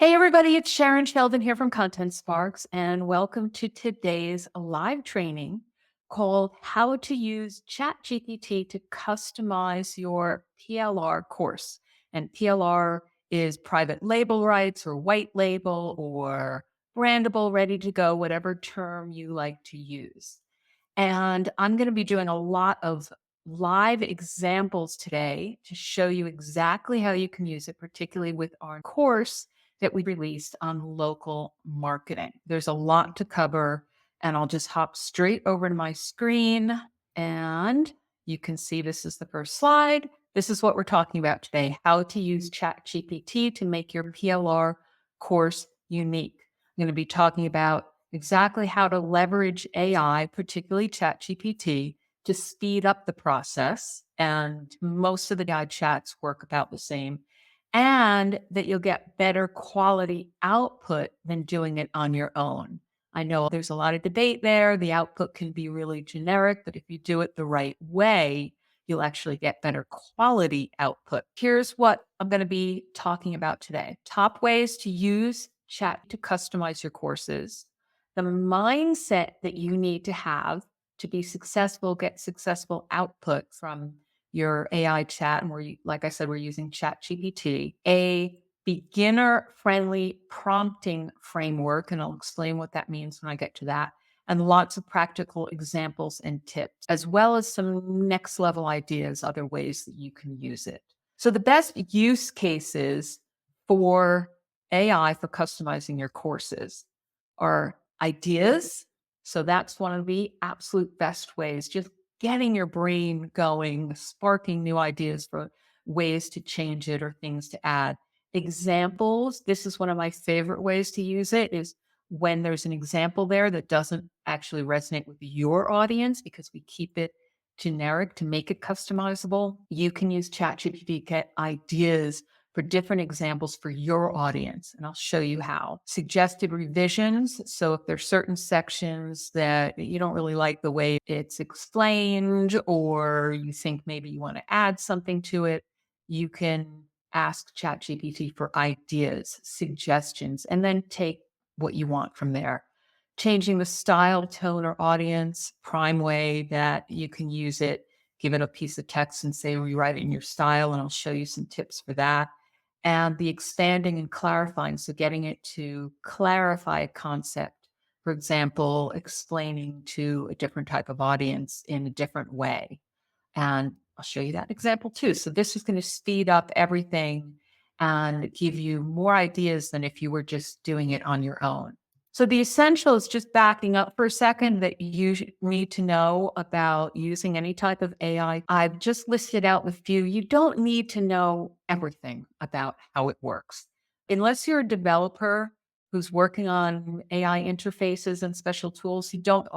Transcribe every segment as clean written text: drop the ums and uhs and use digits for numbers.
Hey everybody, it's Sharyn Sheldon here from Content Sparks, and welcome to today's live training called How to Use ChatGPT to Customize Your PLR course. And PLR is private label rights or white label or brandable, ready to go, whatever term you like to use. And I'm going to be doing a lot of live examples today to show you exactly how you can use it, particularly with our course that we released on local marketing. There's a lot to cover, and I'll just hop straight over to my screen. And you can see this is the first slide. This is what we're talking about today, how to use ChatGPT to make your PLR course unique. I'm going to be talking about exactly how to leverage AI, particularly ChatGPT, to speed up the process. And most of the guide chats work about the same, and that you'll get better quality output than doing it on your own. I know there's a lot of debate there. The output can be really generic, but if you do it the right way, you'll actually get better quality output. Here's what I'm going to be talking about today. Top ways to use chat to customize your courses, the mindset that you need to have to be successful, get successful output from your AI chat. And like I said, we're using ChatGPT, a beginner friendly prompting framework. And I'll explain what that means when I get to that. And lots of practical examples and tips, as well as some next level ideas, other ways that you can use it. So the best use cases for AI for customizing your courses are ideas. So that's one of the absolute best ways, just getting your brain going, sparking new ideas for ways to change it or things to add. Examples, this is one of my favorite ways to use it, is when there's an example there that doesn't actually resonate with your audience because we keep it generic to make it customizable. You can use ChatGPT to get ideas for different examples for your audience. And I'll show you how. Suggested revisions. So if there's certain sections that you don't really like the way it's explained, or you think maybe you want to add something to it, you can ask ChatGPT for ideas, suggestions, and then take what you want from there. Changing the style, tone, or audience, prime way that you can use it. Give it a piece of text and say, rewrite it in your style, and I'll show you some tips for that. And the expanding and clarifying, so getting it to clarify a concept. For example, explaining to a different type of audience in a different way. And I'll show you that example too. So this is going to speed up everything and give you more ideas than if you were just doing it on your own. So the essentials, just backing up for a second, that you need to know about using any type of AI. I've just listed out a few. You don't need to know everything about how it works. Unless you're a developer who's working on AI interfaces and special tools, you don't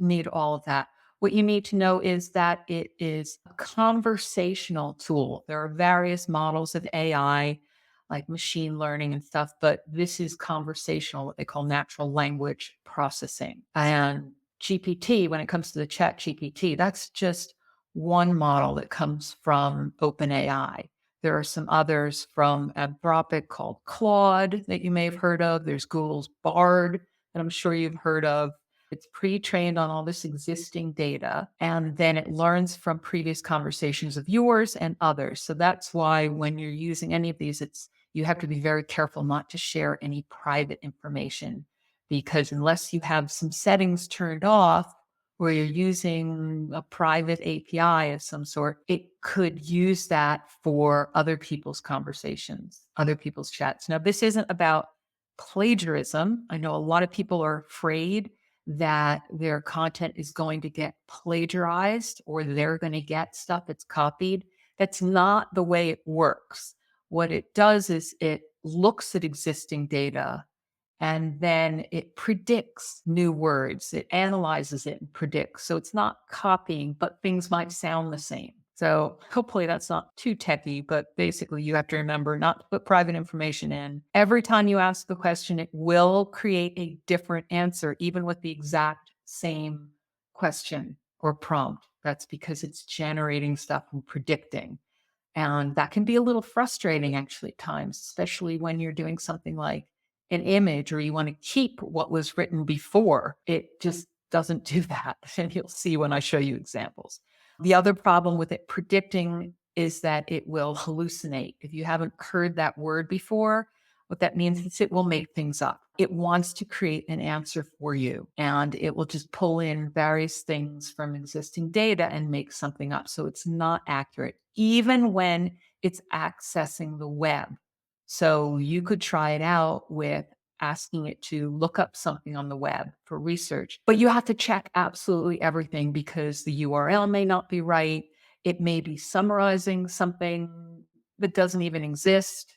need all of that. What you need to know is that it is a conversational tool. There are various models of AI, like machine learning and stuff, but this is conversational, what they call natural language processing. And GPT, when it comes to the Chat GPT, that's just one model that comes from OpenAI. There are some others from Anthropic called Claude that you may have heard of. There's Google's Bard that I'm sure you've heard of. It's pre-trained on all this existing data, and then it learns from previous conversations of yours and others. So that's why when you're using any of these, you have to be very careful not to share any private information, because unless you have some settings turned off where you're using a private API of some sort, it could use that for other people's conversations, other people's chats. Now, this isn't about plagiarism. I know a lot of people are afraid that their content is going to get plagiarized or they're going to get stuff that's copied. That's not the way it works. What it does is it looks at existing data and then it predicts new words. It analyzes it and predicts. So it's not copying, but things might sound the same. So hopefully that's not too techy, but basically you have to remember not to put private information in. Every time you ask the question, it will create a different answer, even with the exact same question or prompt. That's because it's generating stuff and predicting. And that can be a little frustrating actually at times, especially when you're doing something like an image or you want to keep what was written before. It just doesn't do that. And you'll see when I show you examples. The other problem with it predicting is that it will hallucinate. If you haven't heard that word before, what that means is it will make things up. It wants to create an answer for you, and it will just pull in various things from existing data and make something up. So it's not accurate, even when it's accessing the web. So you could try it out with asking it to look up something on the web for research, but you have to check absolutely everything because the URL may not be right. It may be summarizing something that doesn't even exist.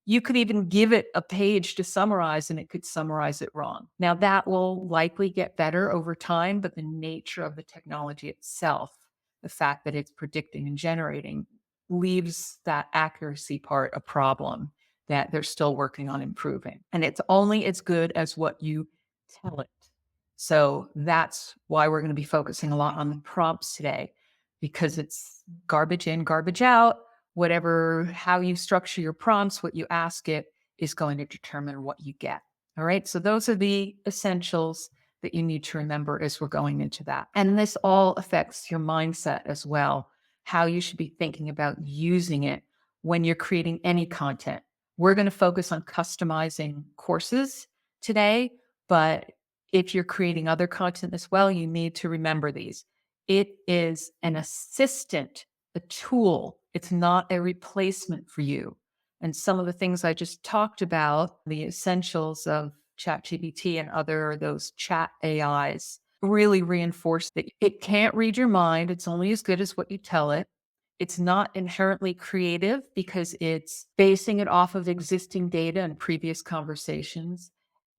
You could even give it a page to summarize and it could summarize it wrong. Now, that will likely get better over time, but the nature of the technology itself, the fact that it's predicting and generating, leaves that accuracy part a problem that they're still working on improving. And it's only as good as what you tell it. So that's why we're going to be focusing a lot on the prompts today, because it's garbage in, garbage out. Whatever, how you structure your prompts, what you ask it is going to determine what you get. All right. So those are the essentials that you need to remember as we're going into that. And this all affects your mindset as well, how you should be thinking about using it when you're creating any content. We're going to focus on customizing courses today, but if you're creating other content as well, you need to remember these. It is an assistant, a tool. It's not a replacement for you. And some of the things I just talked about, the essentials of ChatGPT and other those chat AIs, really reinforce that it can't read your mind. It's only as good as what you tell it. It's not inherently creative because it's basing it off of existing data and previous conversations.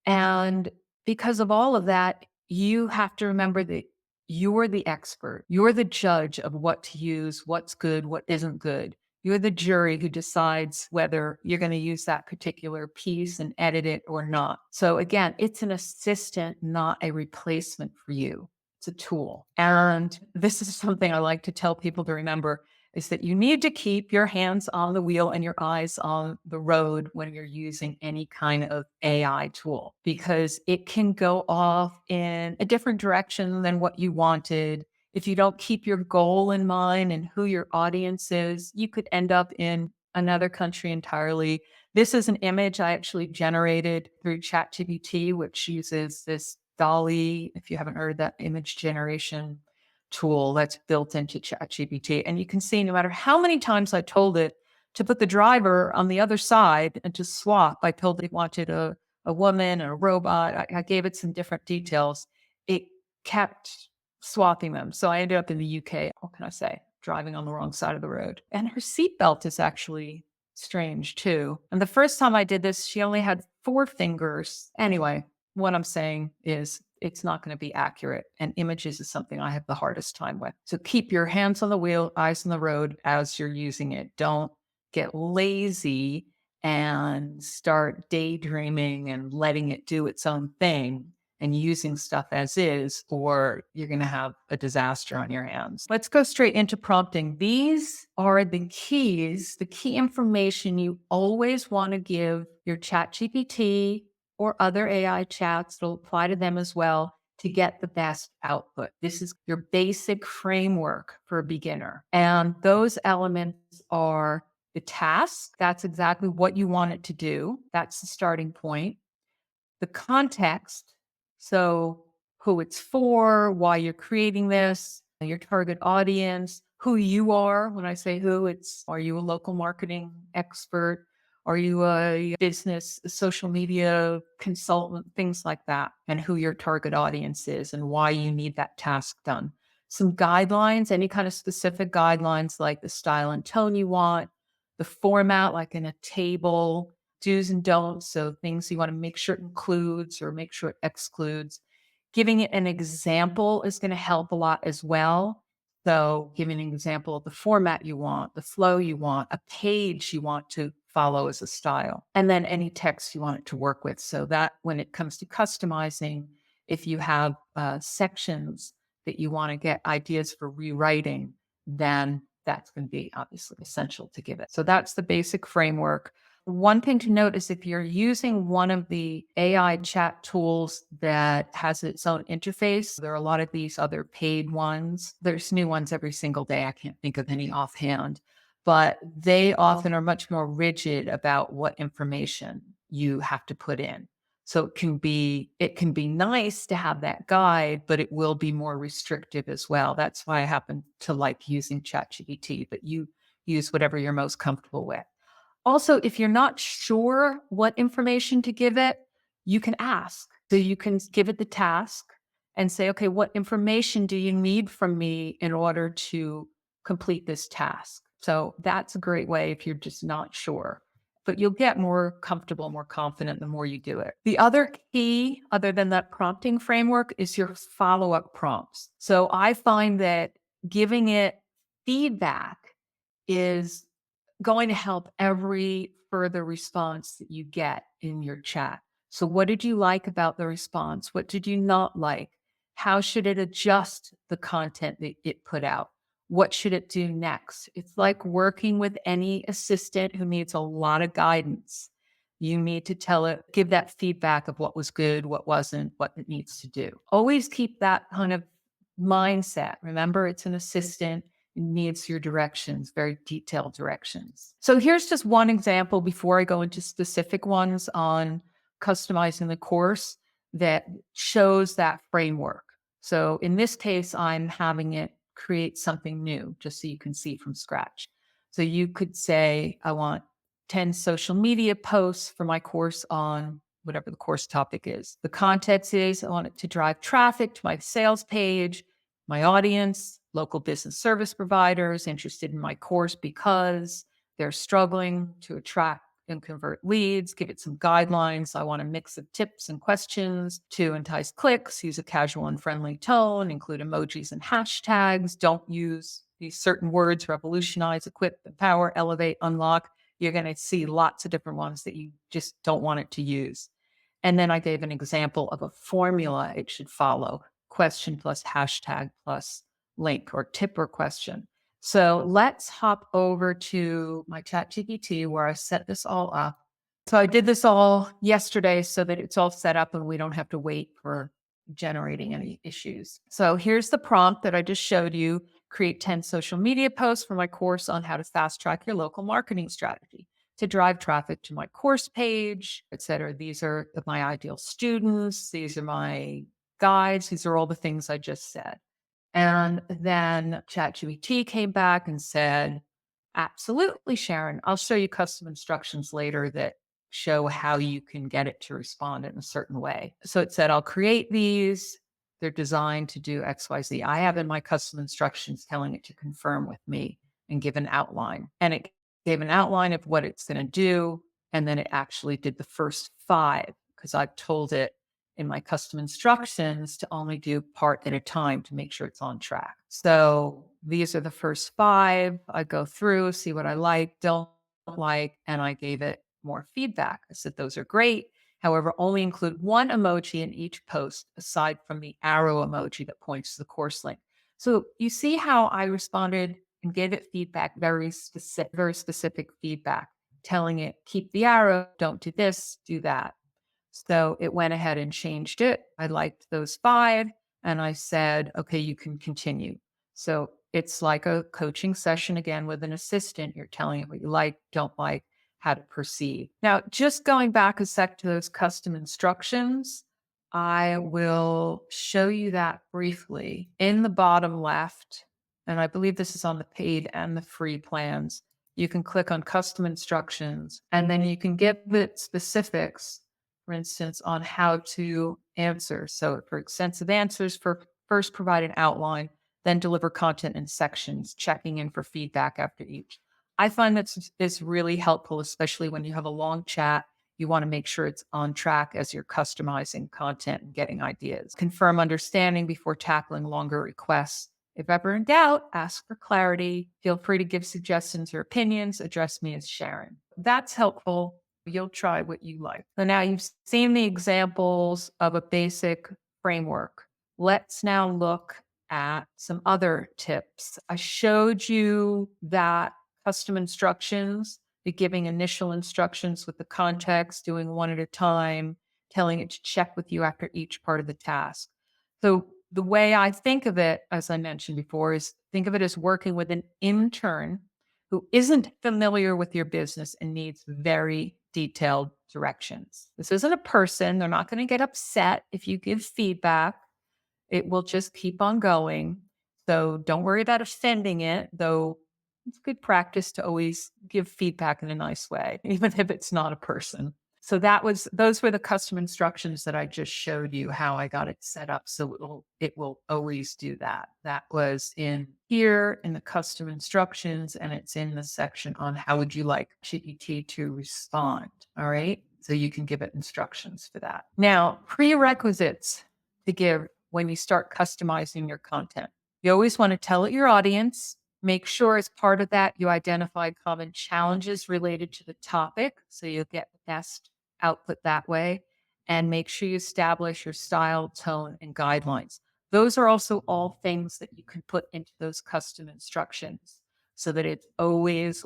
And because of all of that, you have to remember that you're the expert. You're the judge of what to use, what's good, what isn't good. You're the jury who decides whether you're going to use that particular piece and edit it or not. So again, it's an assistant, not a replacement for you. It's a tool. And this is something I like to tell people to remember is that you need to keep your hands on the wheel and your eyes on the road when you're using any kind of AI tool, because it can go off in a different direction than what you wanted. If you don't keep your goal in mind and who your audience is, you could end up in another country entirely. This is an image I actually generated through ChatGPT, which uses this Dolly, if you haven't heard that image generation tool that's built into ChatGPT. And you can see no matter how many times I told it to put the driver on the other side and to swap, I told it wanted a woman or a robot. I gave it some different details. It kept swapping them. So I ended up in the UK. What can I say? Driving on the wrong side of the road. And her seatbelt is actually strange too. And the first time I did this, she only had 4 fingers. Anyway, what I'm saying is it's not going to be accurate. And images is something I have the hardest time with. So keep your hands on the wheel, eyes on the road as you're using it. Don't get lazy and start daydreaming and letting it do its own thing and using stuff as is, or you're going to have a disaster on your hands. Let's go straight into prompting. These are the keys, the key information you always want to give your ChatGPT or other AI chats. It'll apply to them as well to get the best output. This is your basic framework for a beginner. And those elements are the task. That's exactly what you want it to do. That's the starting point. The context. So who it's for, why you're creating this, your target audience, who you are. When I say who, it's, are you a local marketing expert? Are you a business, social media consultant, things like that, and who your target audience is and why you need that task done. Some guidelines, any kind of specific guidelines like the style and tone you want, the format, like in a table, do's and don'ts. So things you want to make sure it includes or make sure it excludes. Giving it an example is going to help a lot as well. So giving an example of the format you want, the flow you want, a page you want to follow as a style, and then any text you want it to work with. So that when it comes to customizing, if you have sections that you want to get ideas for rewriting, then that's going to be obviously essential to give it. So that's the basic framework. One thing to note is if you're using one of the AI chat tools that has its own interface, there are a lot of these other paid ones. There's new ones every single day. I can't think of any offhand, but they often are much more rigid about what information you have to put in. So it can be nice to have that guide, but it will be more restrictive as well. That's why I happen to like using ChatGPT, but you use whatever you're most comfortable with. Also, if you're not sure what information to give it, you can ask. So you can give it the task and say, okay, what information do you need from me in order to complete this task? So that's a great way if you're just not sure. But you'll get more comfortable, more confident the more you do it. The other key, other than that prompting framework, is your follow up prompts. So I find that giving it feedback is going to help every further response that you get in your chat. So, what did you like about the response? What did you not like? How should it adjust the content that it put out? What should it do next? It's like working with any assistant who needs a lot of guidance. You need to tell it, give that feedback of what was good, what wasn't, what it needs to do. Always keep that kind of mindset. Remember, it's an assistant, needs your directions, very detailed directions. So here's just one example before I go into specific ones on customizing the course that shows that framework. So in this case, I'm having it create something new just so you can see from scratch. So you could say, I want 10 social media posts for my course on whatever the course topic is. The context is I want it to drive traffic to my sales page, my audience, local business service providers interested in my course because they're struggling to attract and convert leads, give it some guidelines. I want a mix of tips and questions to entice clicks, use a casual and friendly tone, include emojis and hashtags, don't use these certain words, revolutionize, equip, empower, elevate, unlock. You're going to see lots of different ones that you just don't want it to use. And then I gave an example of a formula it should follow: question plus hashtag plus link or tip or question. So let's hop over to my ChatGPT where I set this all up. So I did this all yesterday so that it's all set up and we don't have to wait for generating any issues. So here's the prompt that I just showed you. Create 10 social media posts for my course on how to fast track your local marketing strategy to drive traffic to my course page, et cetera. These are my ideal students. These are my guides. These are all the things I just said. And then ChatGPT came back and said, absolutely, Sharyn. I'll show you custom instructions later that show how you can get it to respond in a certain way. So it said, I'll create these. They're designed to do XYZ. I have in my custom instructions telling it to confirm with me and give an outline. And it gave an outline of what it's going to do. And then it actually did the first 5 because I've told it in my custom instructions to only do part at a time to make sure it's on track. So these are the first 5. I go through, see what I like, don't like, and I gave it more feedback. I said, those are great. However, only include one emoji in each post aside from the arrow emoji that points to the course link. So you see how I responded and gave it feedback, very specific feedback, telling it, keep the arrow, don't do this, do that. So it went ahead and changed it. I liked those 5 and I said, okay, you can continue. So it's like a coaching session again with an assistant. You're telling it what you like, don't like, how to proceed. Now, just going back a sec to those custom instructions, I will show you that briefly in the bottom left. And I believe this is on the paid and the free plans. You can click on custom instructions and then you can give it specifics, for instance, on how to answer. So for extensive answers, first provide an outline, then deliver content in sections, checking in for feedback after each. I find that is really helpful, especially when you have a long chat. You want to make sure it's on track as you're customizing content and getting ideas. Confirm understanding before tackling longer requests. If ever in doubt, ask for clarity. Feel free to give suggestions or opinions. Address me as Sharyn. That's helpful. You'll try what you like. So now you've seen the examples of a basic framework. Let's now look at some other tips. I showed you that custom instructions, the giving initial instructions with the context, doing one at a time, telling it to check with you after each part of the task. So the way I think of it, as I mentioned before, is think of it as working with an intern who isn't familiar with your business and needs very detailed directions. This isn't a person. They're not going to get upset if you give feedback. It will just keep on going. So don't worry about offending it, though it's good practice to always give feedback in a nice way, even if it's not a person. So those were the custom instructions that I just showed you how I got it set up. So it will always do that. That was in here in the custom instructions, and it's in the section on how would you like GPT to respond. All right. So you can give it instructions for that. Now, prerequisites to give when you start customizing your content. You always want to tell it your audience. Make sure as part of that, you identify common challenges related to the topic so you'll get the best output that way. And make sure you establish your style, tone, and guidelines. Those are also all things that you can put into those custom instructions so that it's always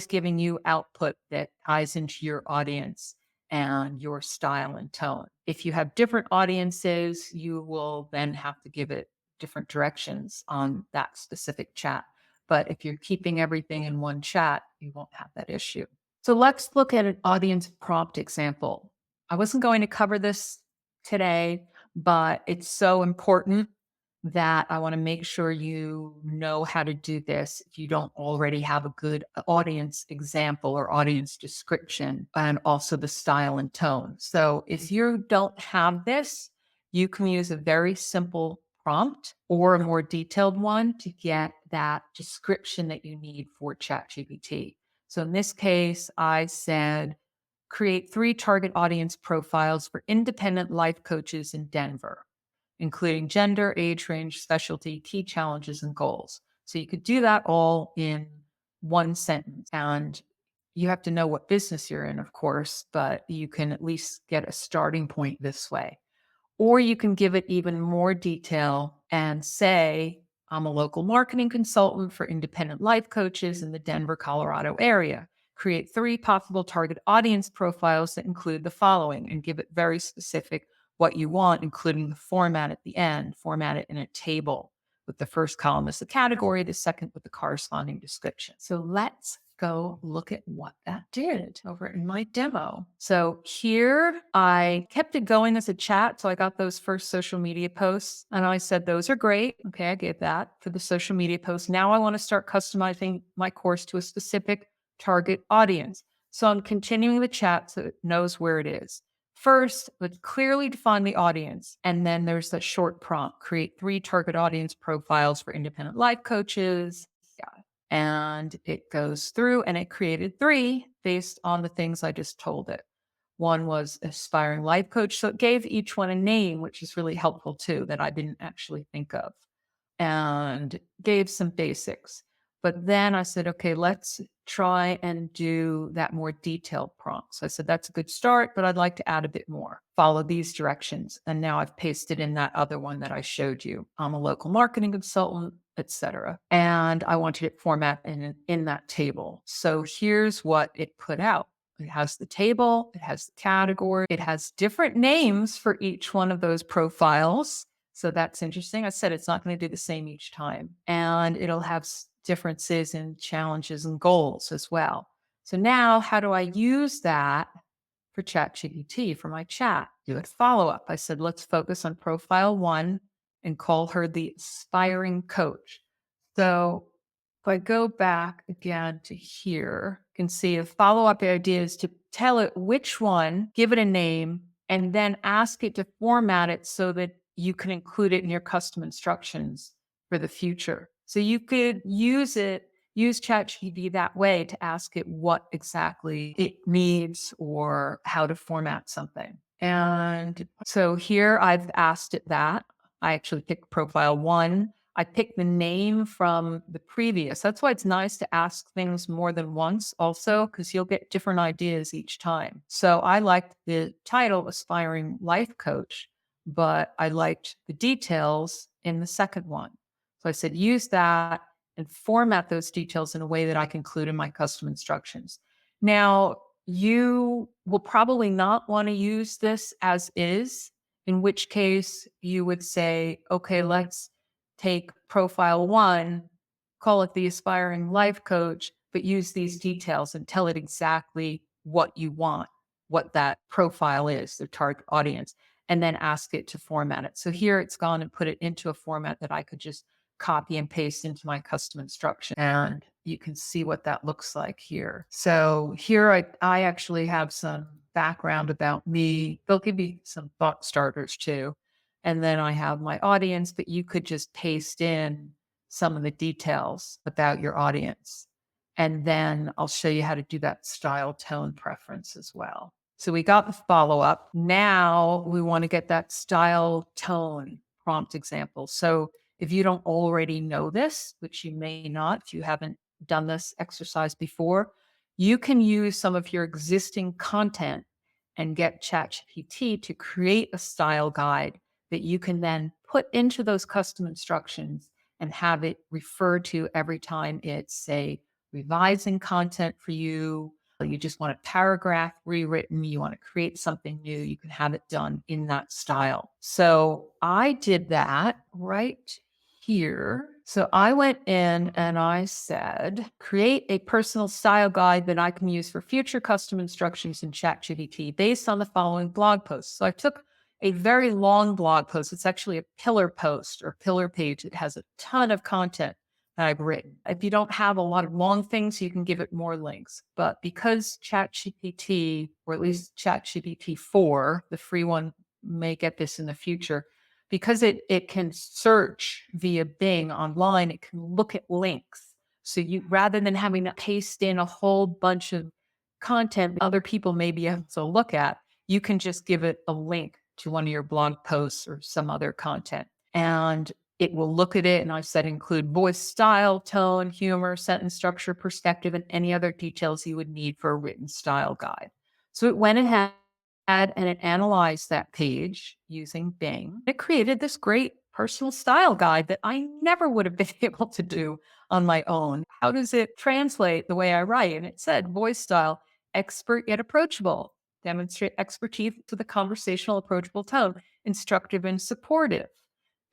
giving you output that ties into your audience and your style and tone. If you have different audiences, you will then have to give it different directions on that specific chat. But if you're keeping everything in one chat, you won't have that issue. So let's look at an audience prompt example. I wasn't going to cover this today, but it's so important that I want to make sure you know how to do this if you don't already have a good audience example or audience description, and also the style and tone. So if you don't have this, you can use a very simple prompt or a more detailed one to get that description that you need for ChatGPT. So in this case, I said, create 3 target audience profiles for independent life coaches in Denver, including gender, age range, specialty, key challenges, and goals. So you could do that all in one sentence. And you have to know what business you're in, of course, but you can at least get a starting point this way. Or you can give it even more detail and say, I'm a local marketing consultant for independent life coaches in the Denver, Colorado area. Create 3 possible target audience profiles that include the following, and give it very specific what you want, including the format at the end. Format it in a table with the first column as the category, the second with the corresponding description. So let's go look at what that did over in my demo. So here I kept it going as a chat. So I got those first social media posts and I said, those are great. Okay, I gave that for the social media posts. Now I want to start customizing my course to a specific target audience. So I'm continuing the chat so it knows where it is. First, let's clearly define the audience. And then there's the short prompt, create 3 target audience profiles for independent life coaches. Yeah. And it goes through and it created 3 based on the things I just told it. One was aspiring life coach. So it gave each one a name, which is really helpful too, that I didn't actually think of, and gave some basics. But then I said, okay, let's try and do that more detailed prompt. So I said, that's a good start, but I'd like to add a bit more. Follow these directions. And now I've pasted in that other one that I showed you. I'm a local marketing consultant, etc. And I wanted it format in that table. So here's what it put out. It has the table, it has the category, it has different names for each one of those profiles. So that's interesting. I said it's not going to do the same each time. And it'll have differences in challenges and goals as well. So now how do I use that for ChatGPT for my chat? Do a follow-up. I said, let's focus on profile 1 and call her the aspiring coach. So if I go back again to here, you can see a follow-up idea is to tell it which one, give it a name, and then ask it to format it so that you can include it in your custom instructions for the future. So you could use ChatGPT that way to ask it what exactly it needs or how to format something. And so here I've asked it that. I actually picked profile 1. I picked the name from the previous. That's why it's nice to ask things more than once also, because you'll get different ideas each time. So I liked the title, Aspiring Life Coach. but I liked the details in the second one. So I said, use that and format those details in a way that I can include in my custom instructions. Now, you will probably not want to use this as is, in which case you would say, okay, let's take profile one, call it the aspiring life coach, but use these details and tell it exactly what you want, what that profile is, the target audience, and then ask it to format it. So here it's gone and put it into a format that I could just copy and paste into my custom instruction. And you can see what that looks like here. So here I actually have some background about me. They'll give you some thought starters too. And then I have my audience, but you could just paste in some of the details about your audience. And then I'll show you how to do that style tone preference as well. So we got the follow up. Now we want to get that style tone prompt example. So if you don't already know this, which you may not, if you haven't done this exercise before, you can use some of your existing content and get ChatGPT to create a style guide that you can then put into those custom instructions and have it referred to every time it's, say, revising content for you. You just want a paragraph rewritten, you want to create something new, you can have it done in that style. So I did that right here. So I went in and I said, create a personal style guide that I can use for future custom instructions in ChatGPT based on the following blog posts. So I took a very long blog post. It's actually a pillar post or pillar page. It has a ton of content that I've written. If you don't have a lot of long things, you can give it more links. But because ChatGPT, or at least ChatGPT 4, the free one may get this in the future, because it can search via Bing online, it can look at links. So you, rather than having to paste in a whole bunch of content other people may be able to look at, you can just give it a link to one of your blog posts or some other content. And it will look at it. And I said include voice, style, tone, humor, sentence structure, perspective, and any other details you would need for a written style guide. So it went ahead and it analyzed that page using Bing. It created this great personal style guide that I never would have been able to do on my own. How does it translate the way I write? And it said voice style, expert yet approachable, demonstrate expertise with a conversational, approachable tone, instructive and supportive.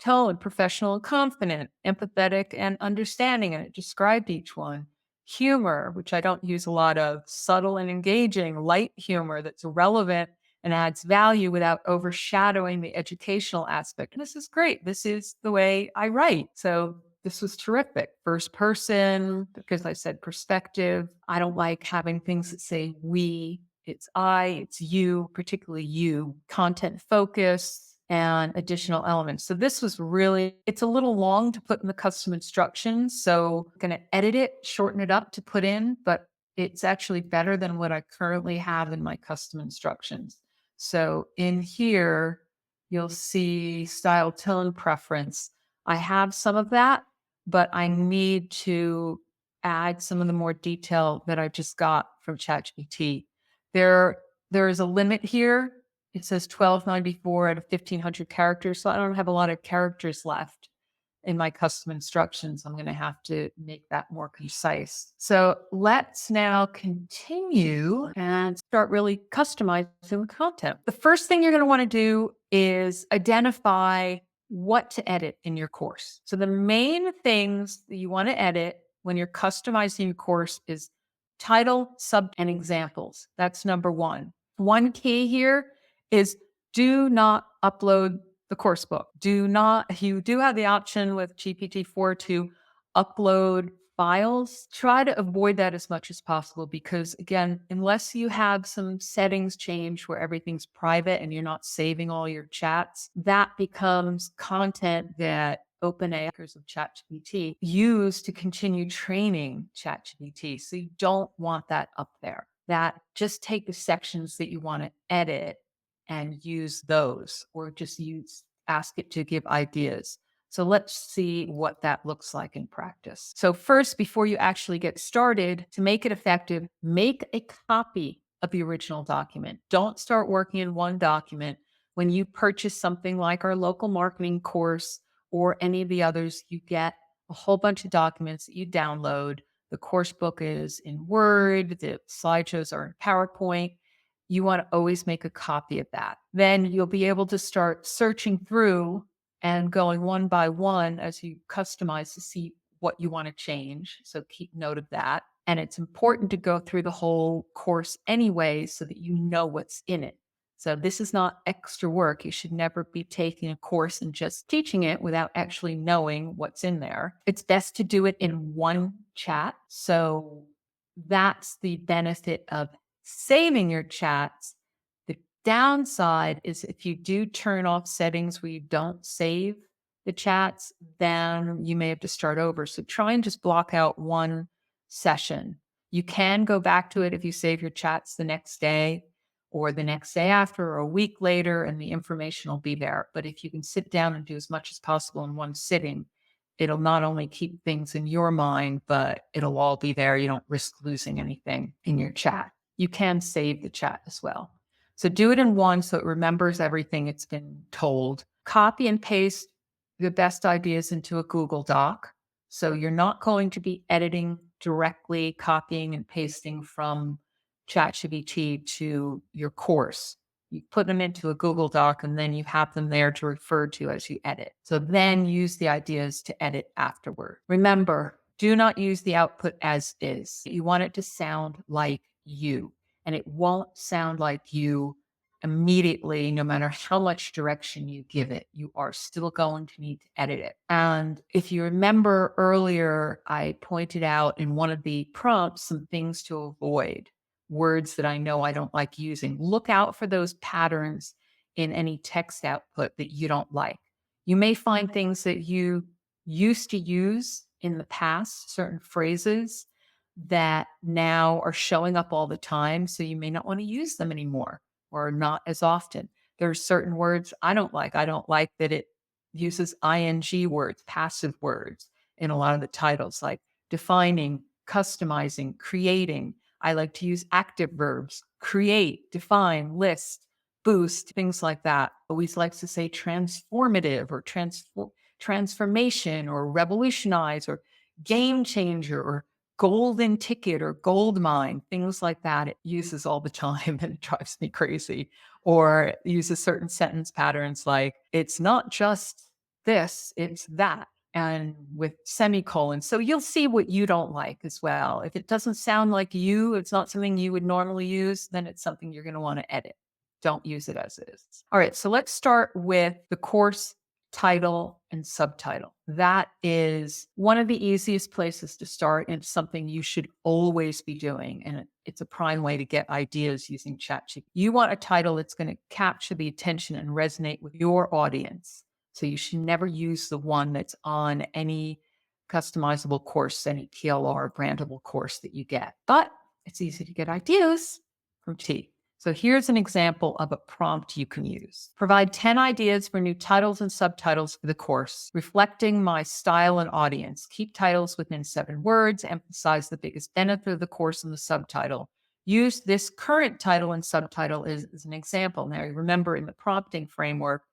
Tone, professional and confident, empathetic and understanding. And it described each one. Humor, which I don't use a lot of, subtle and engaging, light humor that's relevant and adds value without overshadowing the educational aspect. And this is great. This is the way I write. So this was terrific. First person, because I said perspective. I don't like having things that say we. It's I, it's you, particularly you. Content focus and additional elements. So this was really, it's a little long to put in the custom instructions. So I'm going to edit it, shorten it up to put in, but it's actually better than what I currently have in my custom instructions. So in here, you'll see style tone preference. I have some of that, but I need to add some of the more detail that I just got from ChatGPT. There is a limit here. It says 1294 out of 1500 characters. So I don't have a lot of characters left in my custom instructions. I'm going to have to make that more concise. So let's now continue and start really customizing the content. The first thing you're going to want to do is identify what to edit in your course. So the main things that you want to edit when you're customizing your course is title, sub, and examples. That's number one. One key here is do not upload the course book. You do have the option with GPT-4 to upload files. Try to avoid that as much as possible because, again, unless you have some settings change where everything's private and you're not saving all your chats, that becomes content that OpenAI of ChatGPT use to continue training ChatGPT. So you don't want that up there. That just take the sections that you want to edit and use those, or just ask it to give ideas. So let's see what that looks like in practice. So first, before you actually get started, to make it effective, make a copy of the original document. Don't start working in one document When you purchase something like our local marketing course or any of the others, you get a whole bunch of documents that you download. The course book is in Word, the slideshows are in PowerPoint. You want to always make a copy of that. Then you'll be able to start searching through and going one by one as you customize to see what you want to change. So keep note of that. And it's important to go through the whole course anyway so that you know what's in it. So this is not extra work. You should never be taking a course and just teaching it without actually knowing what's in there. It's best to do it in one chat. So that's the benefit of saving your chats. The downside is if you do turn off settings where you don't save the chats, then you may have to start over. So try and just block out one session. You can go back to it if you save your chats the next day or the next day after or a week later, and the information will be there. But if you can sit down and do as much as possible in one sitting, it'll not only keep things in your mind, but it'll all be there. You don't risk losing anything in your chat. You can save the chat as well. So do it in one so it remembers everything it's been told. Copy and paste the best ideas into a Google Doc. So you're not going to be editing directly, copying and pasting from ChatGPT to your course. You put them into a Google Doc and then you have them there to refer to as you edit. So then use the ideas to edit afterward. Remember, do not use the output as is. You want it to sound like you, and it won't sound like you immediately, no matter how much direction you give it. You are still going to need to edit it. And if you remember earlier, I pointed out in one of the prompts some things to avoid, words that I know I don't like using. Look out for those patterns in any text output that you don't like. You may find things that you used to use in the past, certain phrases that now are showing up all the time. So you may not want to use them anymore or not as often. There are certain words I don't like. I don't like that it uses ing words, passive words in a lot of the titles, like defining, customizing, creating. I like to use active verbs, create, define, list, boost, things like that. Always likes to say transformative or transformation or revolutionize or game changer or golden ticket or gold mine, things like that. It uses all the time and it drives me crazy. Or it uses certain sentence patterns like, it's not just this, it's that. And with semicolons. So you'll see what you don't like as well. If it doesn't sound like you, it's not something you would normally use, then it's something you're going to want to edit. Don't use it as is. All right, so let's start with the course title and subtitle. That is one of the easiest places to start, and it's something you should always be doing. And it's a prime way to get ideas using ChatGPT. You want a title that's going to capture the attention and resonate with your audience. So you should never use the one that's on any customizable course, any PLR brandable course that you get. But it's easy to get ideas from T. So here's an example of a prompt you can use. Provide 10 ideas for new titles and subtitles for the course, reflecting my style and audience. Keep titles within 7 words, emphasize the biggest benefit of the course in the subtitle. Use this current title and subtitle as an example. Now, remember in the prompting framework,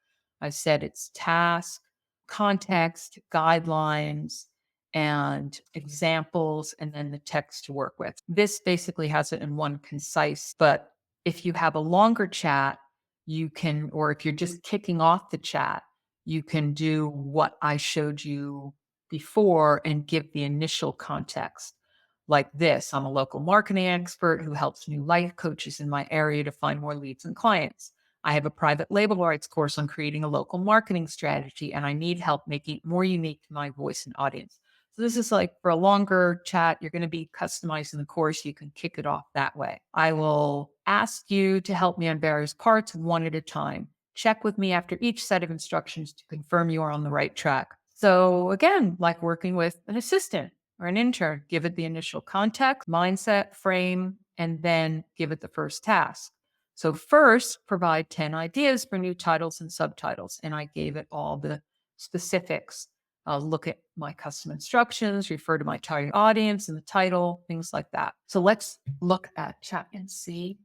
I said it's task, context, guidelines, and examples, and then the text to work with. This basically has it in one concise, but if you have a longer chat, you can, or if you're just kicking off the chat, you can do what I showed you before and give the initial context. Like this, I'm a local marketing expert who helps new life coaches in my area to find more leads and clients. I have a private label rights course on creating a local marketing strategy, and I need help making it more unique to my voice and audience. So this is like for a longer chat, you're going to be customizing the course. You can kick it off that way. I will ask you to help me on various parts one at a time. Check with me after each set of instructions to confirm you are on the right track. So again, like working with an assistant or an intern, give it the initial context, mindset, frame, and then give it the first task. So first, provide 10 ideas for new titles and subtitles. And I gave it all the specifics. Look at my custom instructions, refer to my target audience and the title, things like that. So let's look at chat and see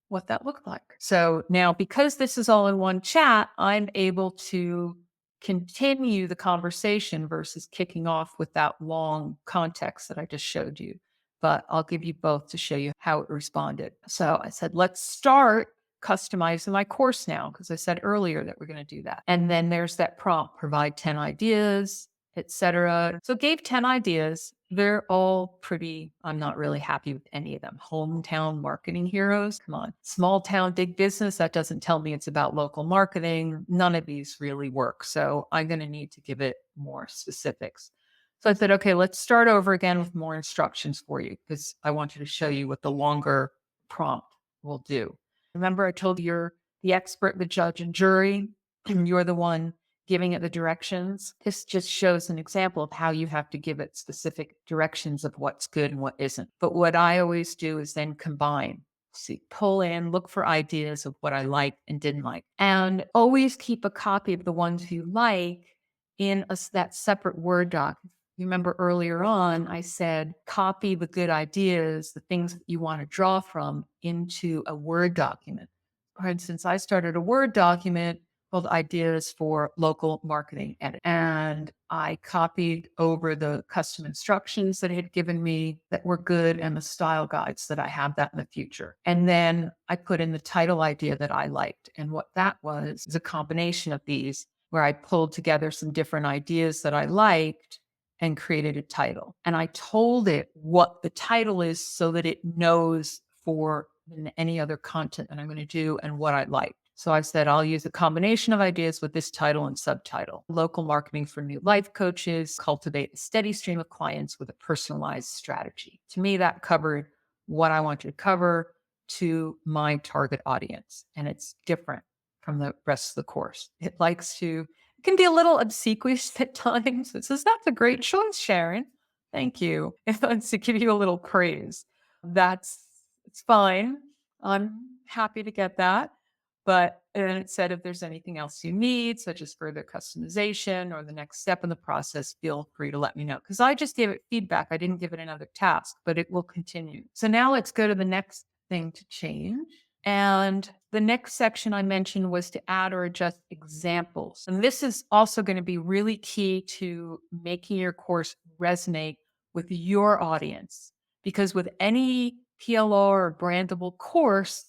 what that looked like. So now, because this is all in one chat, I'm able to continue the conversation versus kicking off with that long context that I just showed you. But I'll give you both to show you how it responded. So I said, let's start customizing my course now, because I said earlier that we're going to do that. And then there's that prompt, provide 10 ideas, etc. So gave 10 ideas. They're all pretty, I'm not really happy with any of them. Hometown marketing heroes. Come on. Small town, big business. That doesn't tell me it's about local marketing. None of these really work. So I'm going to need to give it more specifics. So I said, okay, let's start over again with more instructions for you, because I wanted to show you what the longer prompt will do. Remember, I told you you're the expert, the judge and jury, and you're the one giving it the directions. This just shows an example of how you have to give it specific directions of what's good and what isn't. But what I always do is then combine. See, pull in, look for ideas of what I liked and didn't like, and always keep a copy of the ones you like in that separate Word doc. You remember earlier on, I said, copy the good ideas, the things that you want to draw from, into a Word document. For instance, I started a Word document called Ideas for Local Marketing Edit. And I copied over the custom instructions that it had given me that were good and the style guides that I have that in the future. And then I put in the title idea that I liked. And what that was is a combination of these, where I pulled together some different ideas that I liked and created a title. And I told it what the title is so that it knows for any other content that I'm going to do and what I like. So I said, I'll use a combination of ideas with this title and subtitle. Local marketing for new life coaches, cultivate a steady stream of clients with a personalized strategy. To me, that covered what I wanted to cover to my target audience. And it's different from the rest of the course. It can be a little obsequious at times. It says, that's a great choice, Sharyn. Thank you. It wants to give you a little praise. It's fine. I'm happy to get that. But then it said, if there's anything else you need, such as further customization or the next step in the process, feel free to let me know. Because I just gave it feedback. I didn't give it another task, but it will continue. So now let's go to the next thing to change. And the next section I mentioned was to add or adjust examples. And this is also going to be really key to making your course resonate with your audience. Because with any PLR or brandable course,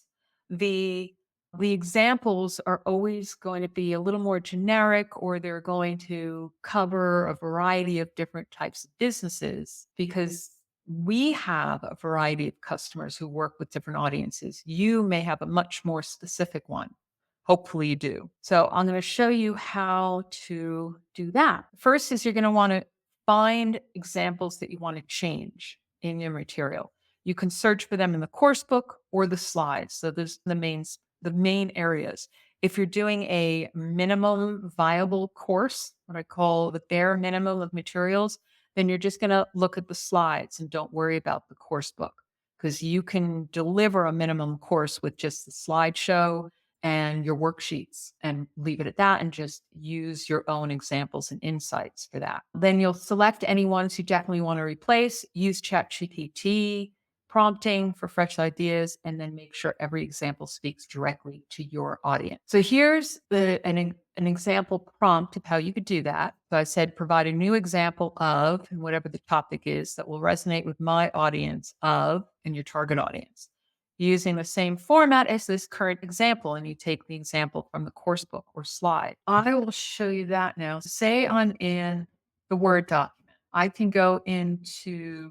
the examples are always going to be a little more generic, or they're going to cover a variety of different types of businesses, because we have a variety of customers who work with different audiences. You may have a much more specific one. Hopefully you do. So I'm going to show you how to do that. First is you're going to want to find examples that you want to change in your material. You can search for them in the course book or the slides. So there's the main areas. If you're doing a minimum viable course, what I call the bare minimum of materials, then you're just going to look at the slides and don't worry about the course book, because you can deliver a minimum course with just the slideshow and your worksheets and leave it at that and just use your own examples and insights for that. Then you'll select any ones you definitely want to replace, use ChatGPT prompting for fresh ideas, and then make sure every example speaks directly to your audience. So here's an example prompt of how you could do that. So I said, provide a new example of, and whatever the topic is that will resonate with my audience of, and your target audience, using the same format as this current example. And you take the example from the course book or slide. I will show you that now. Say I'm in the Word document. I can go into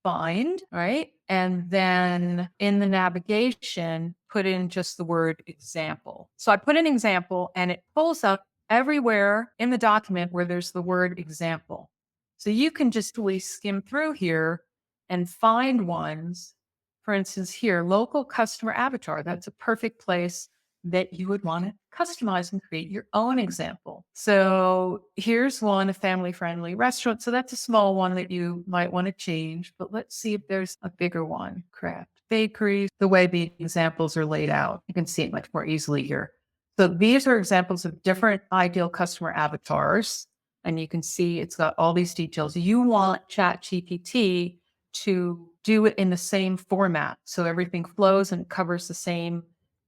find, right? And then in the navigation, put in just the word example. So I put an example and it pulls up everywhere in the document where there's the word example. So you can just really skim through here and find ones. For instance, here, local customer avatar. That's a perfect place that you would want to customize and create your own example. So here's one, a family-friendly restaurant. So that's a small one that you might want to change, but let's see if there's a bigger one. Craft bakery, the way the examples are laid out, you can see it much more easily here. So these are examples of different ideal customer avatars, and you can see it's got all these details. You want ChatGPT to do it in the same format. So everything flows and covers the same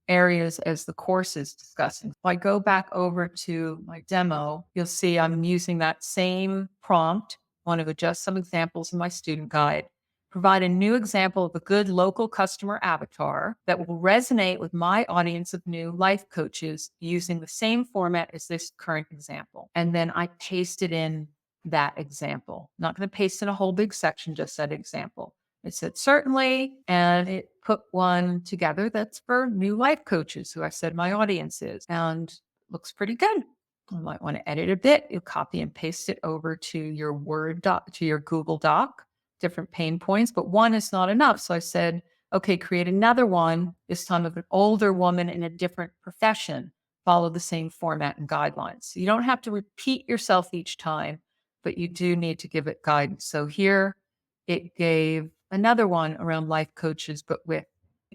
areas as the course is discussing. If I go back over to my demo, you'll see I'm using that same prompt. I want to adjust some examples in my student guide. Provide a new example of a good local customer avatar that will resonate with my audience of new life coaches using the same format as this current example. And then I pasted in that example. Not going to paste in a whole big section, just that example. It said certainly, and it put one together that's for new life coaches who I said my audience is, and looks pretty good. You might want to edit a bit. You copy and paste it over to your Word doc, to your Google Doc, different pain points, but one is not enough. So I said, okay, create another one, this time of an older woman in a different profession. Follow the same format and guidelines. So you don't have to repeat yourself each time, but you do need to give it guidance. So here it gave another one around life coaches, but with,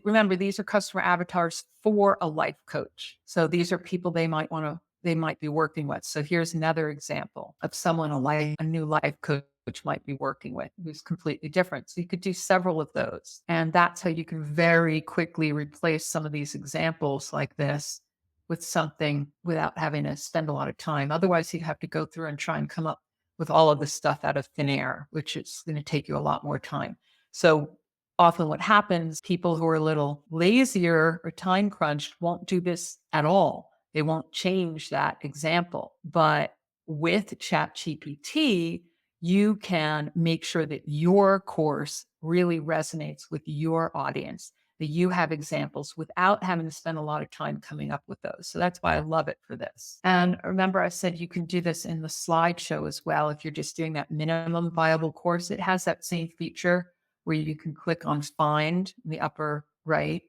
remember, these are customer avatars for a life coach. So these are people they might be working with. So here's another example of someone a new life coach might be working with who's completely different. So you could do several of those. And that's how you can very quickly replace some of these examples like this with something without having to spend a lot of time. Otherwise, you'd have to go through and try and come up with all of this stuff out of thin air, which is going to take you a lot more time. So often what happens, people who are a little lazier or time crunched won't do this at all. They won't change that example. But with ChatGPT, you can make sure that your course really resonates with your audience, that you have examples without having to spend a lot of time coming up with those. So that's why I love it for this. And remember, I said you can do this in the slideshow as well. If you're just doing that minimum viable course, it has that same feature where you can click on find in the upper right.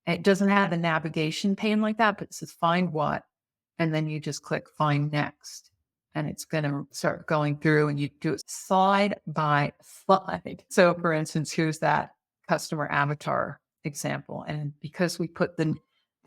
It doesn't have the navigation pane like that, but it says find what, and then you just click find next. And it's going to start going through and you do it slide by slide. So for instance, here's that customer avatar example. And because we put the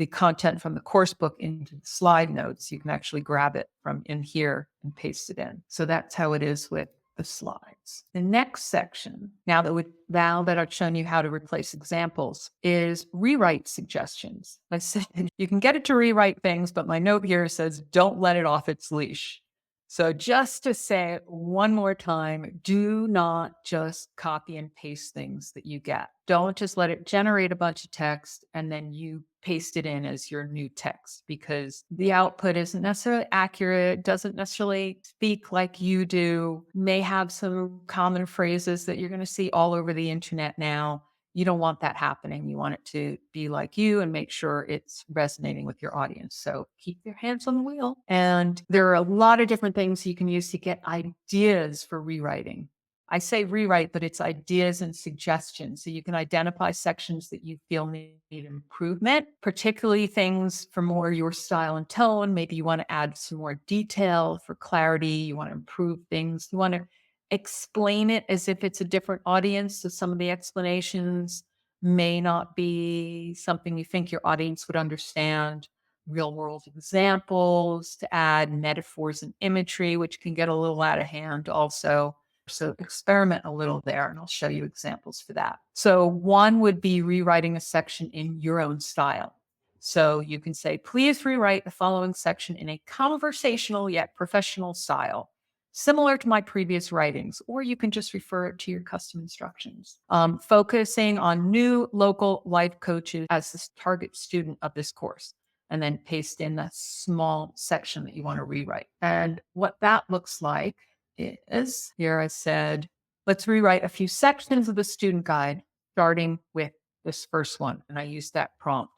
content from the course book into the slide notes, you can actually grab it from in here and paste it in. So that's how it is with the slides. The next section, now that I've shown you how to replace examples, is rewrite suggestions. I said you can get it to rewrite things, but my note here says don't let it off its leash. So just to say it one more time, do not just copy and paste things that you get. Don't just let it generate a bunch of text and then you paste it in as your new text, because the output isn't necessarily accurate, doesn't necessarily speak like you do, may have some common phrases that you're going to see all over the internet now. You don't want that happening. You want it to be like you and make sure it's resonating with your audience. So keep your hands on the wheel. And there are a lot of different things you can use to get ideas for rewriting. I say rewrite, but it's ideas and suggestions. So you can identify sections that you feel need improvement, particularly things for more your style and tone. Maybe you want to add some more detail for clarity. You want to improve things. You want to explain it as if it's a different audience. So some of the explanations may not be something you think your audience would understand. Real world examples to add, metaphors and imagery, which can get a little out of hand also. So experiment a little there, and I'll show you examples for that. So one would be rewriting a section in your own style. So you can say, please rewrite the following section in a conversational yet professional style, similar to my previous writings, or you can just refer it to your custom instructions. Focusing on new local life coaches as the target student of this course, and then paste in that small section that you want to rewrite. And what that looks like is, here I said, let's rewrite a few sections of the student guide, starting with this first one. And I used that prompt.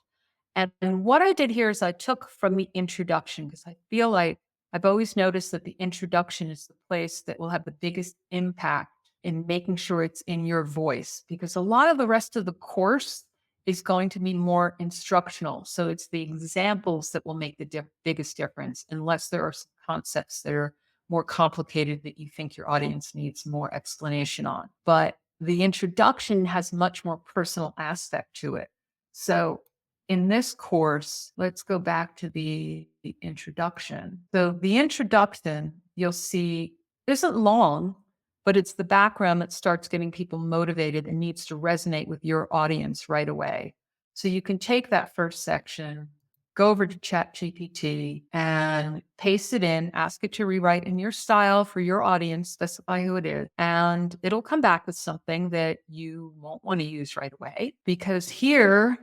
And what I did here is I took from the introduction, because I feel like I've always noticed that the introduction is the place that will have the biggest impact in making sure it's in your voice, because a lot of the rest of the course is going to be more instructional. So it's the examples that will make the biggest difference, unless there are some concepts that are more complicated that you think your audience needs more explanation on. But the introduction has much more personal aspect to it. So in this course, let's go back to the introduction. So the introduction, you'll see, isn't long. but it's the background that starts getting people motivated and needs to resonate with your audience right away. So you can take that first section, go over to ChatGPT and paste it in, ask it to rewrite in your style for your audience, specify who it is, and it'll come back with something that you won't want to use right away because here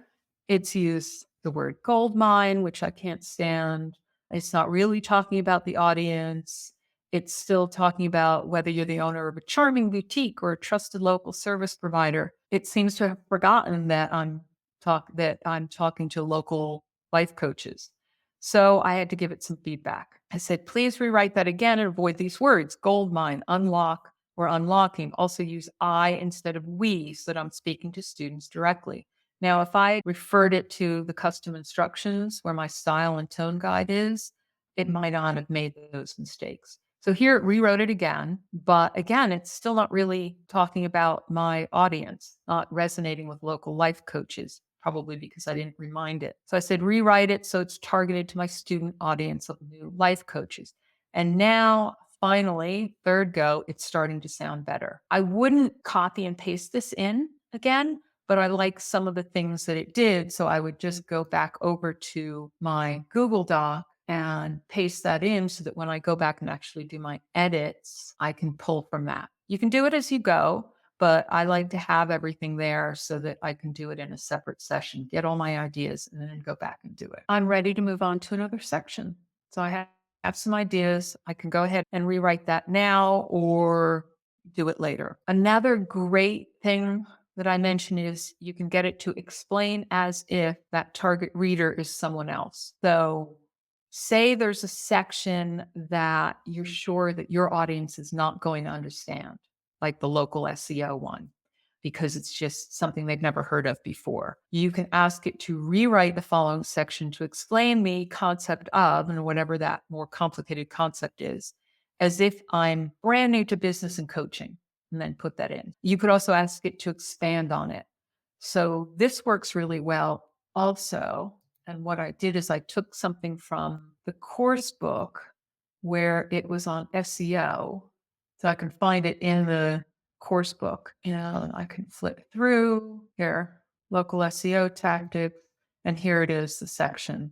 it's used the word gold mine, which I can't stand. It's not really talking about the audience. It's still talking about whether you're the owner of a charming boutique or a trusted local service provider. It seems to have forgotten that I'm talking to local life coaches. So I had to give it some feedback. I said, please rewrite that again and avoid these words: gold mine, unlock, or unlocking. Also use I instead of we so that I'm speaking to students directly. Now, if I referred it to the custom instructions where my style and tone guide is, it might not have made those mistakes. So here it rewrote it again, but again, it's still not really talking about my audience, not resonating with local life coaches, probably because I didn't remind it. So I said, rewrite it so it's targeted to my student audience of new life coaches. And now, finally, third go, it's starting to sound better. I wouldn't copy and paste this in again, but I like some of the things that it did. So I would just go back over to my Google Doc and paste that in so that when I go back and actually do my edits, I can pull from that. You can do it as you go, but I like to have everything there so that I can do it in a separate session, get all my ideas, and then go back and do it. I'm ready to move on to another section. So I have some ideas. I can go ahead and rewrite that now or do it later. Another great thing that I mentioned is you can get it to explain as if that target reader is someone else. So say there's a section that you're sure that your audience is not going to understand, like the local SEO one, because it's just something they've never heard of before. You can ask it to rewrite the following section to explain the concept of, and whatever that more complicated concept is, as if I'm brand new to business and coaching, and then put that in. You could also ask it to expand on it. So this works really well also. And what I did is I took something from the course book where it was on SEO. So I can find it in the course book and I can flip through here, local SEO tactics, and here it is, the section.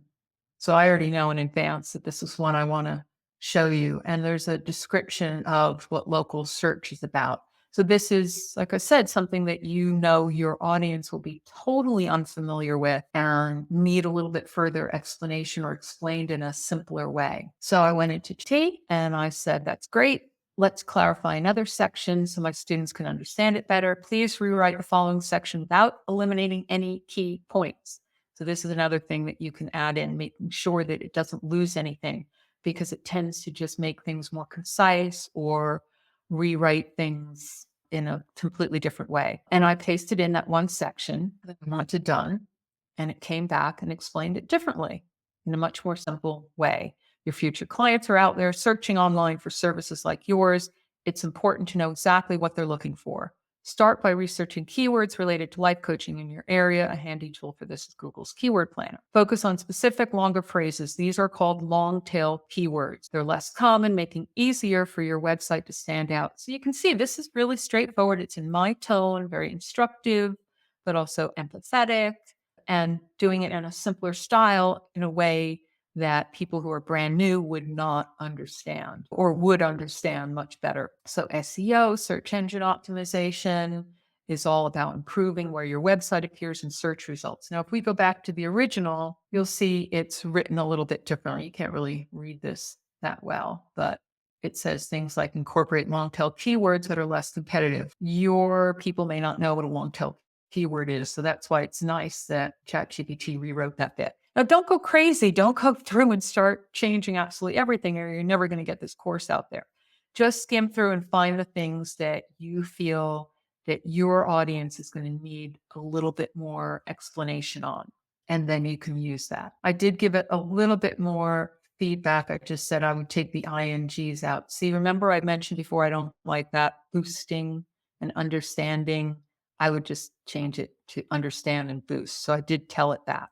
So I already know in advance that this is one I want to show you. And there's a description of what local search is about. So this is, like I said, something that your audience will be totally unfamiliar with and need a little bit further explanation or explained in a simpler way. So I went into T and I said, that's great. Let's clarify another section so my students can understand it better. Please rewrite the following section without eliminating any key points. So this is another thing that you can add in, making sure that it doesn't lose anything because it tends to just make things more concise or rewrite things in a completely different way. And I pasted in that one section that I wanted done, and it came back and explained it differently in a much more simple way. Your future clients are out there searching online for services like yours. It's important to know exactly what they're looking for. Start by researching keywords related to life coaching in your area. A handy tool for this is Google's Keyword Planner. Focus on specific longer phrases. These are called long tail keywords. They're less common, making it easier for your website to stand out. So you can see this is really straightforward. It's in my tone, very instructive, but also empathetic, and doing it in a simpler style in a way that people who are brand new would not understand or would understand much better. So SEO, search engine optimization, is all about improving where your website appears in search results. Now, if we go back to the original, you'll see it's written a little bit differently. You can't really read this that well, but it says things like incorporate long tail keywords that are less competitive. Your people may not know what a long tail keyword is. So that's why it's nice that ChatGPT rewrote that bit. Now, don't go crazy. Don't go through and start changing absolutely everything, or you're never going to get this course out there. Just skim through and find the things that you feel that your audience is going to need a little bit more explanation on, and then you can use that. I did give it a little bit more feedback. I just said I would take the INGs out. See, remember I mentioned before, I don't like that boosting and understanding. I would just change it to understand and boost. So I did tell it that.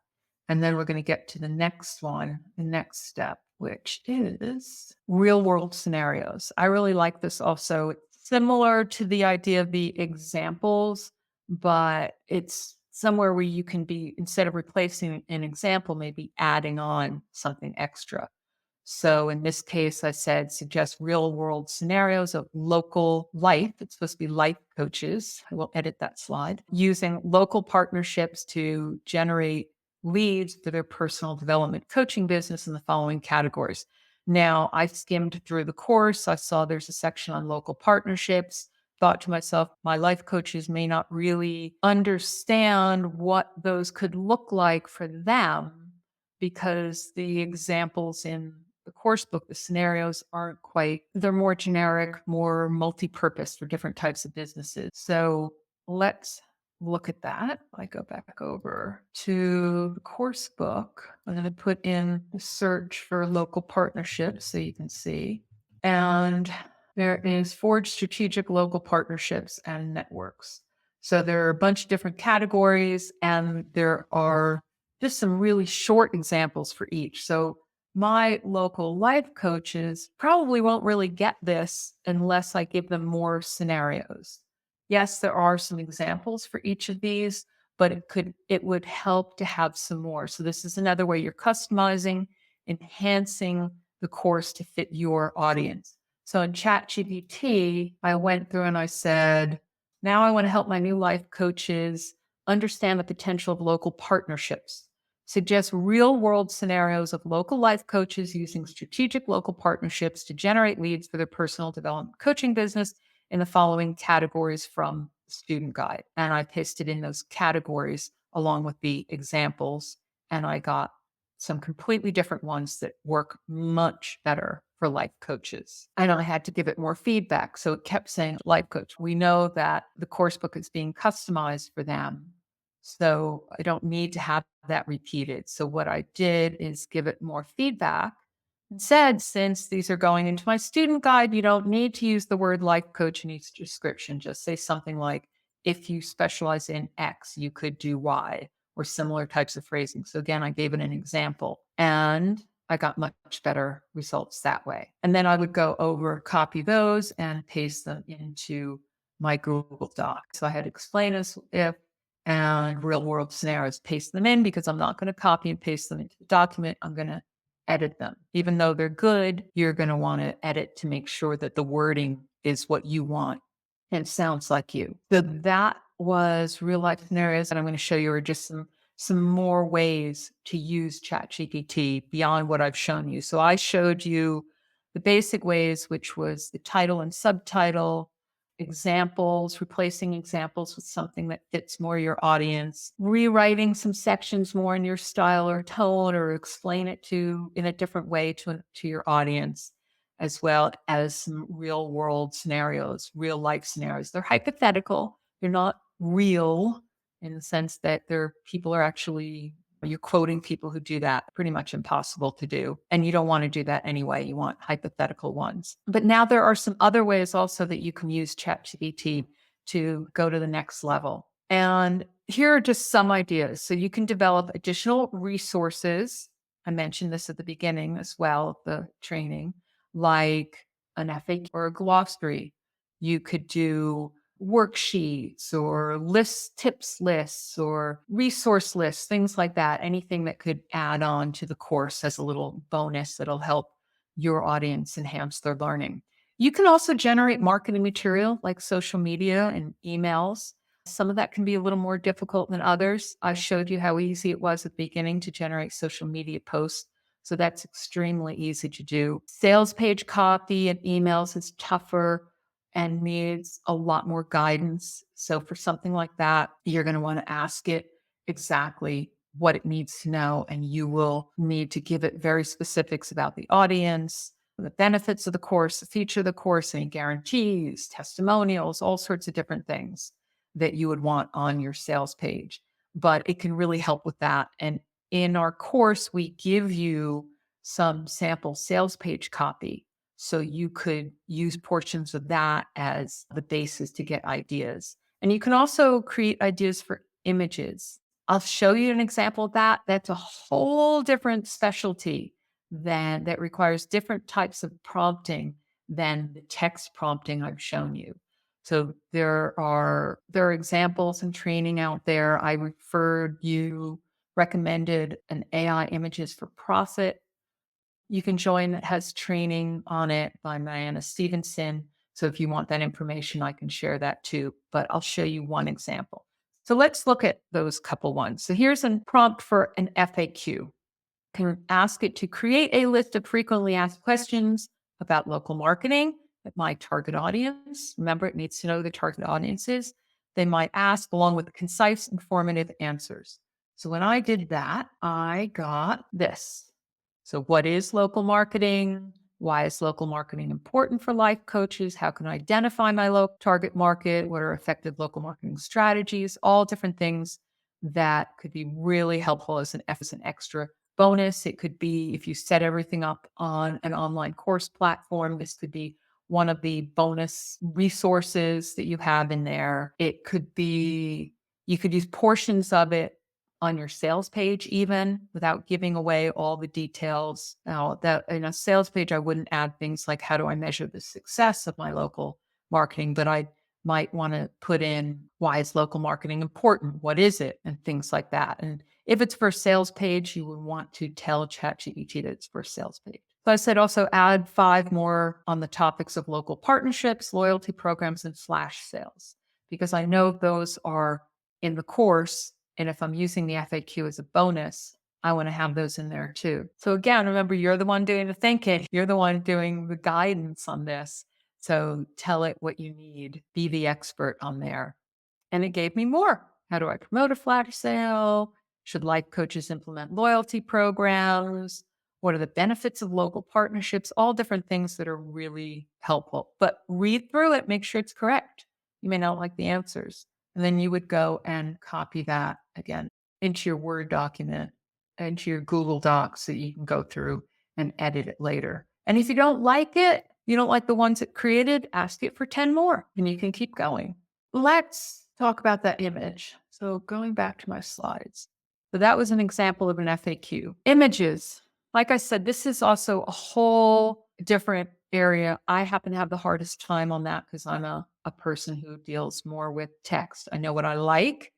And then we're going to get to the next one, the next step, which is real world scenarios. I really like this also. It's similar to the idea of the examples, but it's somewhere where you can be, instead of replacing an example, maybe adding on something extra. So in this case, I said suggest real world scenarios of local life. It's supposed to be life coaches. I will edit that slide using local partnerships to generate leads for their personal development coaching business in the following categories. Now, I skimmed through the course. I saw there's a section on local partnerships. Thought to myself, my life coaches may not really understand what those could look like for them because the examples in the course book, the scenarios aren't quite, they're more generic, more multi-purpose for different types of businesses. So let's look at that. I go back over to the course book. I'm going to put in the search for local partnerships so you can see. And there is forge strategic local partnerships and networks. So there are a bunch of different categories, and there are just some really short examples for each. So my local life coaches probably won't really get this unless I give them more scenarios. Yes, there are some examples for each of these, but it would help to have some more. So this is another way you're customizing, enhancing the course to fit your audience. So in ChatGPT, I went through and I said, now I want to help my new life coaches understand the potential of local partnerships. Suggest real world scenarios of local life coaches using strategic local partnerships to generate leads for their personal development coaching business in the following categories from the student guide. And I pasted in those categories along with the examples, and I got some completely different ones that work much better for life coaches. And I had to give it more feedback. So it kept saying, life coach, we know that the course book is being customized for them. So I don't need to have that repeated. So what I did is give it more feedback and said, since these are going into my student guide, you don't need to use the word life coach in each description. Just say something like, if you specialize in X, you could do Y, or similar types of phrasing. So again, I gave it an example and I got much better results that way. And then I would go over, copy those and paste them into my Google Doc. So I had explain as if and real world scenarios, paste them in because I'm not going to copy and paste them into the document. I'm going to edit them. Even though they're good, you're going to want to edit to make sure that the wording is what you want and sounds like you. So that was real life scenarios. And I'm going to show you are just some more ways to use ChatGPT beyond what I've shown you. So I showed you the basic ways, which was the title and subtitle, examples, replacing examples with something that fits more your audience, rewriting some sections more in your style or tone, or explain it to in a different way to your audience, as well as some real world scenarios, real life scenarios. They're hypothetical. They're not real in the sense that people are actually, you're quoting people who do that. Pretty much impossible to do. And you don't want to do that anyway. You want hypothetical ones. But now there are some other ways also that you can use ChatGPT to go to the next level. And here are just some ideas. So you can develop additional resources. I mentioned this at the beginning as well, the training, like an FAQ or a glossary. You could do worksheets or tips lists or resource lists, things like that. Anything that could add on to the course as a little bonus that'll help your audience enhance their learning. You can also generate marketing material like social media and emails. Some of that can be a little more difficult than others. I showed you how easy it was at the beginning to generate social media posts. So that's extremely easy to do. Sales page copy and emails is tougher and needs a lot more guidance. So for something like that, you're going to want to ask it exactly what it needs to know, and you will need to give it very specifics about the audience, the benefits of the course, the feature of the course, any guarantees, testimonials, all sorts of different things that you would want on your sales page. But it can really help with that. And in our course, we give you some sample sales page copy. So you could use portions of that as the basis to get ideas. And you can also create ideas for images. I'll show you an example of that. That's a whole different specialty that requires different types of prompting than the text prompting I've shown you. So there are examples and training out there. I recommended an AI Images for Profit you can join that has training on it by Mariana Stevenson. So if you want that information, I can share that too. But I'll show you one example. So let's look at those couple ones. So here's a prompt for an FAQ. Can ask it to create a list of frequently asked questions about local marketing that my target audience. Remember, it needs to know who the target audience is. They might ask along with concise, informative answers. So when I did that, I got this. So, what is local marketing? Why is local marketing important for life coaches? How can I identify my local target market? What are effective local marketing strategies? All different things that could be really helpful as an extra bonus. It could be if you set everything up on an online course platform, this could be one of the bonus resources that you have in there. It could be, you could use portions of it on your sales page, even without giving away all the details. Now, that in a sales page, I wouldn't add things like how do I measure the success of my local marketing, but I might want to put in why is local marketing important? What is it? And things like that. And if it's for a sales page, you would want to tell ChatGPT that it's for a sales page. So I said also add 5 more on the topics of local partnerships, loyalty programs, and flash sales, because I know those are in the course. And if I'm using the FAQ as a bonus, I want to have those in there too. So again, remember, you're the one doing the thinking. You're the one doing the guidance on this. So tell it what you need. Be the expert on there. And it gave me more. How do I promote a flash sale? Should life coaches implement loyalty programs? What are the benefits of local partnerships? All different things that are really helpful. But read through it, make sure it's correct. You may not like the answers. And then you would go and copy that again into your Word document, into your Google Docs so you can go through and edit it later. And if you don't like it, you don't like the ones it created, ask it for 10 more and you can keep going. Let's talk about that image. So going back to my slides. So that was an example of an FAQ. Images. Like I said, this is also a whole different area. I happen to have the hardest time on that because I'm a person who deals more with text. I know what I like,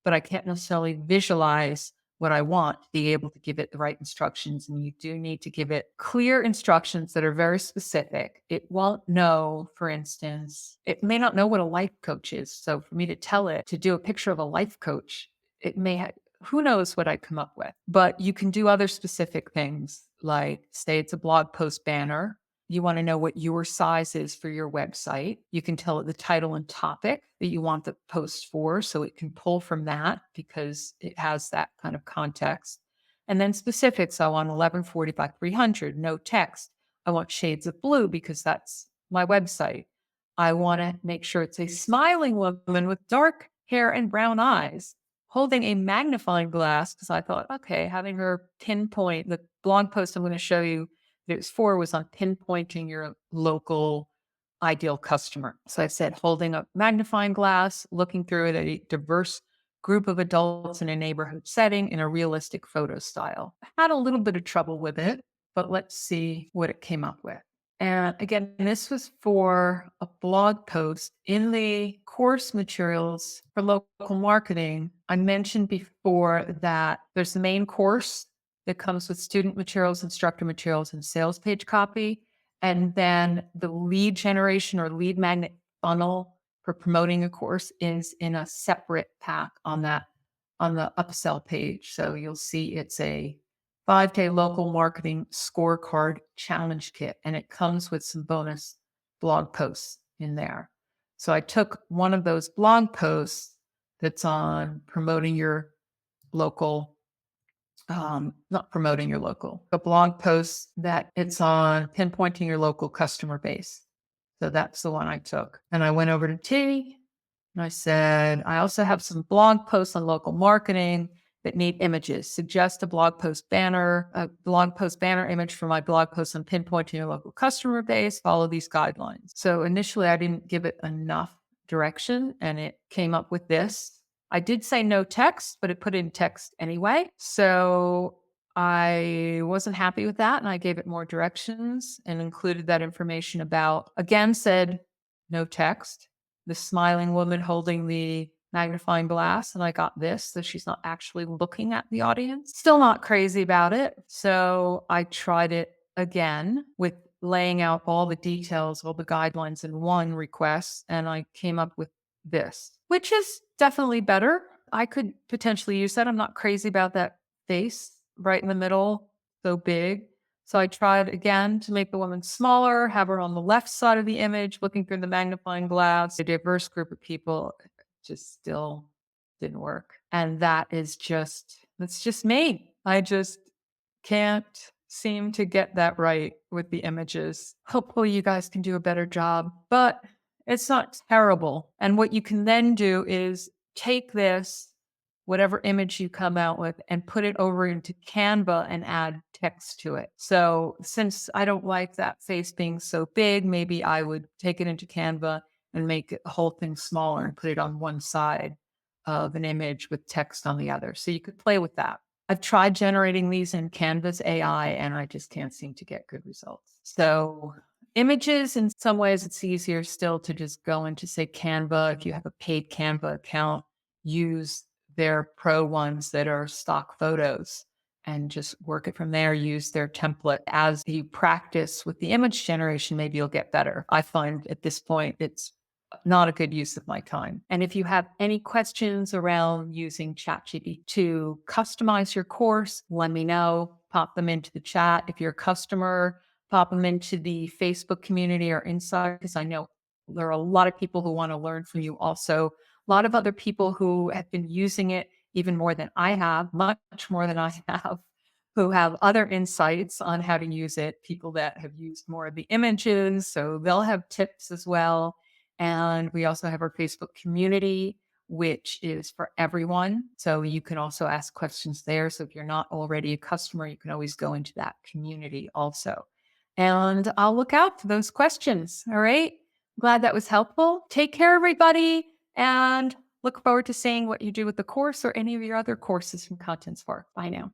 but I can't necessarily visualize what I want to be able to give it the right instructions. And you do need to give it clear instructions that are very specific. It won't know, for instance, it may not know what a life coach is. So for me to tell it to do a picture of a life coach, it may who knows what I'd come up with. But you can do other specific things like say it's a blog post banner. You want to know what your size is for your website. You can tell it the title and topic that you want the post for, so it can pull from that because it has that kind of context. And then specifics, I want 1140 by 300, no text. I want shades of blue because that's my website. I want to make sure it's a smiling woman with dark hair and brown eyes holding a magnifying glass because I thought, okay, having her pinpoint the blog post I'm going to show you that it was for was on pinpointing your local ideal customer. So I said, holding a magnifying glass, looking through it at a diverse group of adults in a neighborhood setting in a realistic photo style. I had a little bit of trouble with it, but let's see what it came up with. And again, this was for a blog post in the course materials for local marketing. I mentioned before that there's the main course that comes with student materials, instructor materials, and sales page copy. And then the lead generation or lead magnet funnel for promoting a course is in a separate pack on the upsell page. So you'll see it's a 5K local marketing scorecard challenge kit, and it comes with some bonus blog posts in there. So I took one of those blog posts that's on promoting your local, not promoting your local, a blog post that it's on pinpointing your local customer base. So that's the one I took. And I went over to T and I said, I also have some blog posts on local marketing that need images. Suggest a blog post banner image for my blog post on pinpointing your local customer base. Follow these guidelines. So initially I didn't give it enough direction and it came up with this. I did say no text, but it put in text anyway. So I wasn't happy with that, and I gave it more directions and included that information about, again, said no text, the smiling woman holding the magnifying glass, and I got this, so she's not actually looking at the audience. Still not crazy about it. So I tried it again with laying out all the details, all the guidelines in one request, and I came up with this, which is definitely better. I could potentially use that. I'm not crazy about that face right in the middle, so big. So I tried again to make the woman smaller, have her on the left side of the image, looking through the magnifying glass. A diverse group of people just still didn't work. And that's just me. I just can't seem to get that right with the images. Hopefully, you guys can do a better job, but it's not terrible. And what you can then do is take this, whatever image you come out with, and put it over into Canva and add text to it. So, since I don't like that face being so big, maybe I would take it into Canva and make the whole thing smaller and put it on one side of an image with text on the other. So, you could play with that. I've tried generating these in Canvas AI and I just can't seem to get good results. So, images, in some ways, it's easier still to just go into, say, Canva. If you have a paid Canva account, use their pro ones that are stock photos and just work it from there. Use their template. As you practice with the image generation, maybe you'll get better. I find at this point, it's not a good use of my time. And if you have any questions around using ChatGPT to customize your course, let me know. Pop them into the chat. If you're a customer, pop them into the Facebook community or inside, because I know there are a lot of people who want to learn from you also. A lot of other people who have been using it even more than I have, much more than I have, who have other insights on how to use it, people that have used more of the images. So they'll have tips as well. And we also have our Facebook community, which is for everyone. So you can also ask questions there. So if you're not already a customer, you can always go into that community also. And I'll look out for those questions. All right. Glad that was helpful. Take care, everybody. And look forward to seeing what you do with the course or any of your other courses from Content Spark. Bye now.